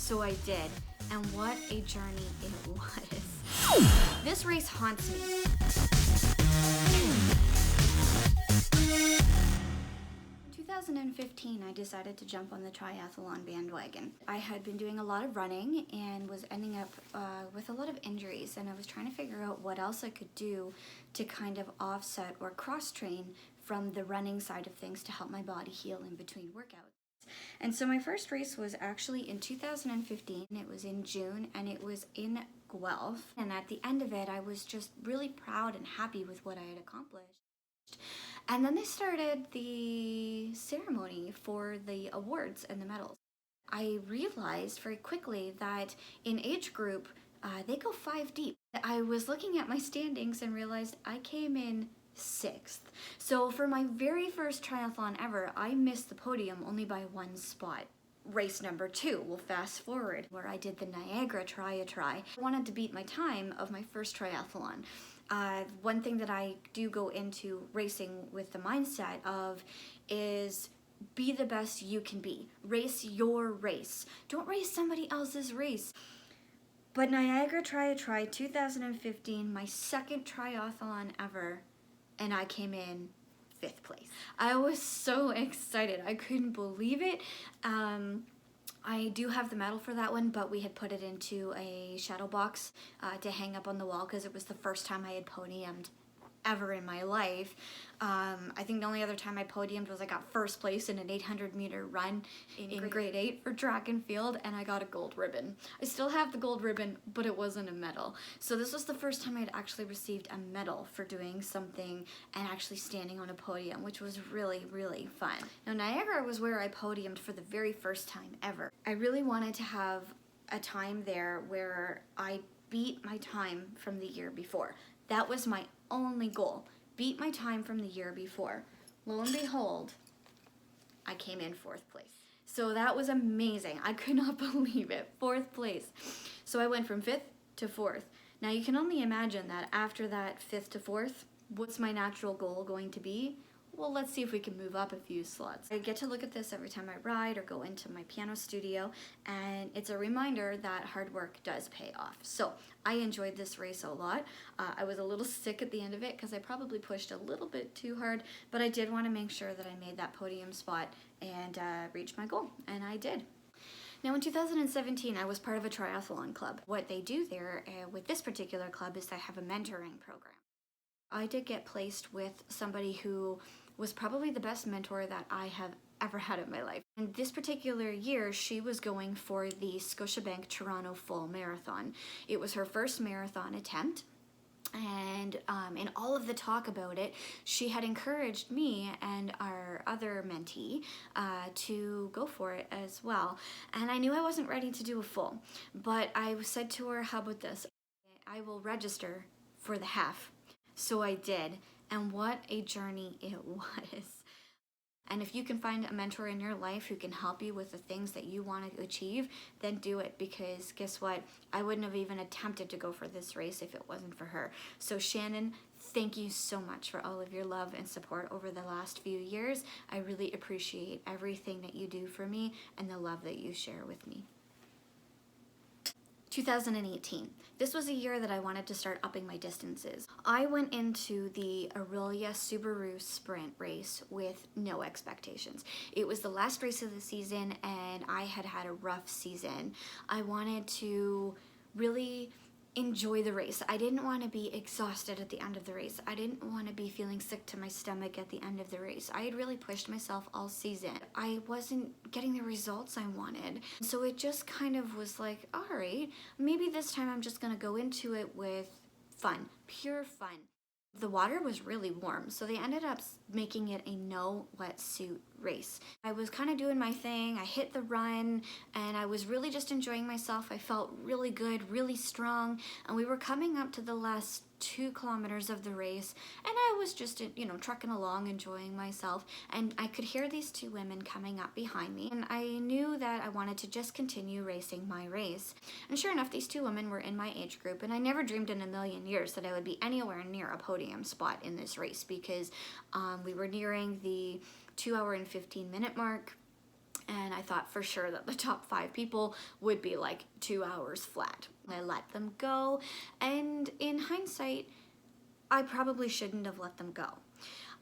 So I did, and what a journey it was. This race haunts me. 2015, I decided to jump on the triathlon bandwagon. I had been doing a lot of running and was ending up with a lot of injuries, and I was trying to figure out what else I could do to kind of offset or cross-train from the running side of things to help my body heal in between workouts. And so my first race was actually in 2015. It was in June, and it was in Guelph. And at the end of it, I was just really proud and happy with what I had accomplished. And then they started the ceremony for the awards and the medals. I realized very quickly that in age group, they go 5 deep. I was looking at my standings and realized I came in 6th. So for my very first triathlon ever, I missed the podium only by 1 spot. Race number 2, we'll fast forward, where I did the Niagara Try-a-Try. I wanted to beat my time of my first triathlon. One thing that I do go into racing with the mindset of is be the best you can be. Race your race. Don't race somebody else's race. But Niagara Try-a-Try 2015, my second triathlon ever, and I came in 5th place. I was so excited. I couldn't believe it. I do have the medal for that one, but we had put it into a shadow box to hang up on the wall because it was the first time I had podiumed ever in my life. I think the only other time I podiumed was I got 1st place in an 800-meter run in grade 8 for track and field, and I got a gold ribbon. I still have the gold ribbon, but it wasn't a medal. So this was the first time I'd actually received a medal for doing something and actually standing on a podium, which was really, really fun. Now, Niagara was where I podiumed for the very first time ever. I really wanted to have a time there where I beat my time from the year before. That was my only goal. Beat my time from the year before. Lo and behold, I came in 4th place. So that was amazing. I could not believe it. 4th place. So I went from 5th to 4th. Now you can only imagine that after that 5th to 4th, what's my natural goal going to be? Well, let's see if we can move up a few slots. I get to look at this every time I ride or go into my piano studio, and it's a reminder that hard work does pay off. So I enjoyed this race a lot. I was a little sick at the end of it because I probably pushed a little bit too hard, but I did want to make sure that I made that podium spot and reached my goal, and I did. Now in 2017, I was part of a triathlon club. What they do there with this particular club is they have a mentoring program. I did get placed with somebody who was probably the best mentor that I have ever had in my life. And this particular year, she was going for the Scotiabank Toronto Full Marathon. It was her first marathon attempt. And in all of the talk about it, she had encouraged me and our other mentee to go for it as well. And I knew I wasn't ready to do a full, but I said to her, how about this? I will register for the half. So I did, and what a journey it was. And if you can find a mentor in your life who can help you with the things that you want to achieve, then do it, because guess what? I wouldn't have even attempted to go for this race if it wasn't for her. So Shannon, thank you so much for all of your love and support over the last few years. I really appreciate everything that you do for me and the love that you share with me. 2018. This was a year that I wanted to start upping my distances. I went into the Aurelia Subaru Sprint race with no expectations. It was the last race of the season, and I had had a rough season. I wanted to really enjoy the race. I didn't want to be exhausted at the end of the race. I didn't want to be feeling sick to my stomach at the end of the race. I had really pushed myself all season. I wasn't getting the results I wanted. So it just kind of was like, all right, maybe this time I'm just going to go into it with fun, pure fun. The water was really warm, so they ended up making it a no wetsuit race. I was kind of doing my thing. I hit the run, and I was really just enjoying myself. I felt really good, really strong, and we were coming up to the last 2 kilometers of the race, and I was just, trucking along, enjoying myself, and I could hear these 2 women coming up behind me, and I knew that I wanted to just continue racing my race. And sure enough, these 2 women were in my age group, and I never dreamed in a million years that I would be anywhere near a podium spot in this race, because we were nearing the 2 hour and 15 minute mark. And I thought for sure that the top 5 people would be like 2 hours flat. I let them go, and in hindsight, I probably shouldn't have let them go.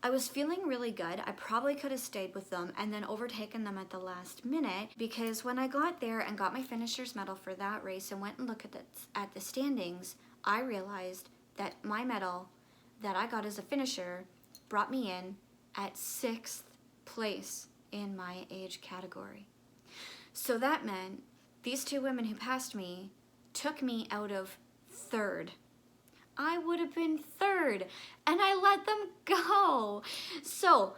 I was feeling really good. I probably could have stayed with them and then overtaken them at the last minute, because when I got there and got my finisher's medal for that race and went and looked at the standings, I realized that my medal that I got as a finisher brought me in at 6th place in my age category. So that meant these 2 women who passed me took me out of 3rd. I would have been 3rd, and I let them go. So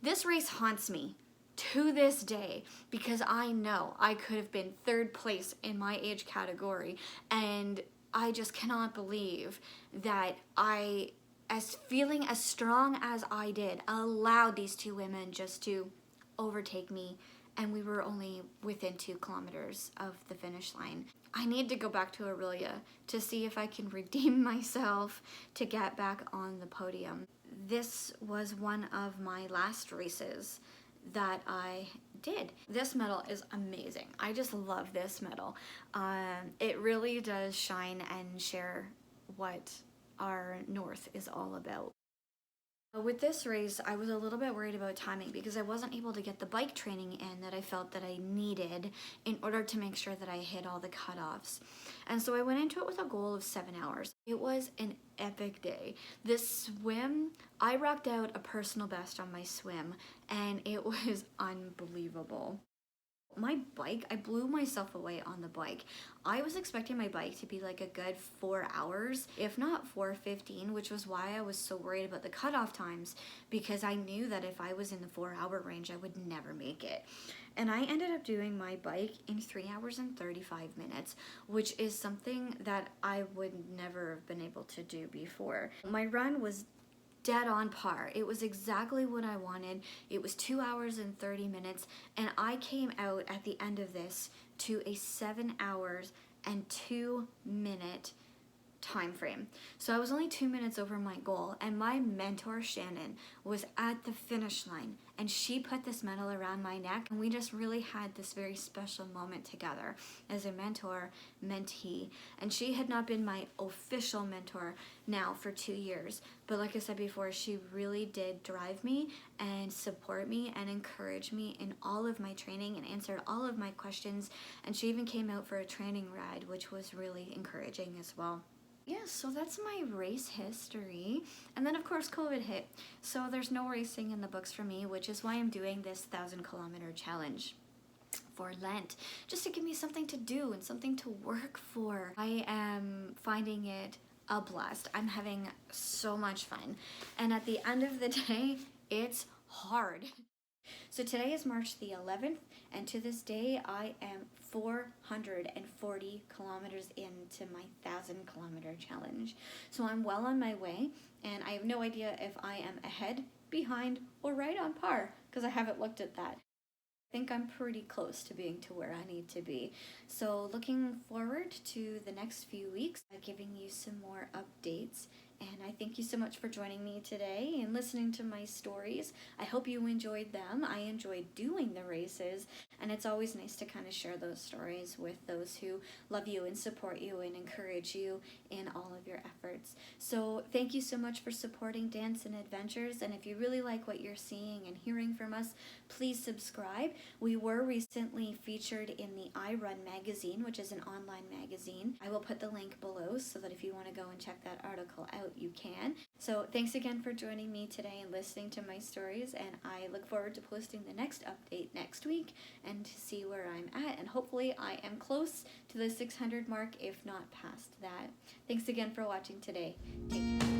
this race haunts me to this day, because I know I could have been 3rd place in my age category, and I just cannot believe that I, as feeling as strong as I did, allowed these 2 women just to overtake me, and we were only within 2 kilometers of the finish line. I need to go back to Aurelia to see if I can redeem myself to get back on the podium. This was one of my last races that I did. This medal is amazing. I just love this medal. It really does shine and share what our North is all about. With this race, I was a little bit worried about timing, because I wasn't able to get the bike training in that I felt that I needed in order to make sure that I hit all the cutoffs. And so I went into it with a goal of 7 hours. It was an epic day. This swim, I rocked out a personal best on my swim, and it was unbelievable. My bike, I blew myself away on the bike. I was expecting my bike to be like a good 4 hours, if not 4:15, which was why I was so worried about the cutoff times, because I knew that if I was in the 4-hour range, I would never make it. And I ended up doing my bike in 3 hours and 35 minutes, which is something that I would never have been able to do before. My run was dead on par. It was exactly what I wanted. It was 2 hours and 30 minutes, and I came out at the end of this to a 7 hours and 2 minute time frame. So I was only 2 minutes over my goal, and my mentor Shannon was at the finish line, and she put this medal around my neck, and we just really had this very special moment together as a mentor mentee. And she had not been my official mentor now for 2 years, but like I said before, she really did drive me and support me and encourage me in all of my training and answered all of my questions, and she even came out for a training ride, which was really encouraging as well. Yeah, so that's my race history. And then of course COVID hit, so there's no racing in the books for me, which is why I'm doing this 1,000-kilometer challenge for Lent, just to give me something to do and something to work for. I am finding it a blast. I'm having so much fun, and at the end of the day, it's hard. So today is March the 11th, and to this day I am 440 kilometers into my 1,000-kilometer challenge. So I'm well on my way, and I have no idea if I am ahead, behind, or right on par, because I haven't looked at that. I think I'm pretty close to being to where I need to be. So looking forward to the next few weeks, giving you some more updates. And I thank you so much for joining me today and listening to my stories. I hope you enjoyed them. I enjoyed doing the races, and it's always nice to kind of share those stories with those who love you and support you and encourage you in all of your efforts. So thank you so much for supporting Dance and Adventures, and if you really like what you're seeing and hearing from us, please subscribe. We were recently featured in the I Run magazine, which is an online magazine. I will put the link below so that if you want to go and check that article out, you can. So thanks again for joining me today and listening to my stories, and I look forward to posting the next update next week and to see where I'm at, and hopefully I am close to the 600 mark, if not past that. Thanks again for watching today. Take care.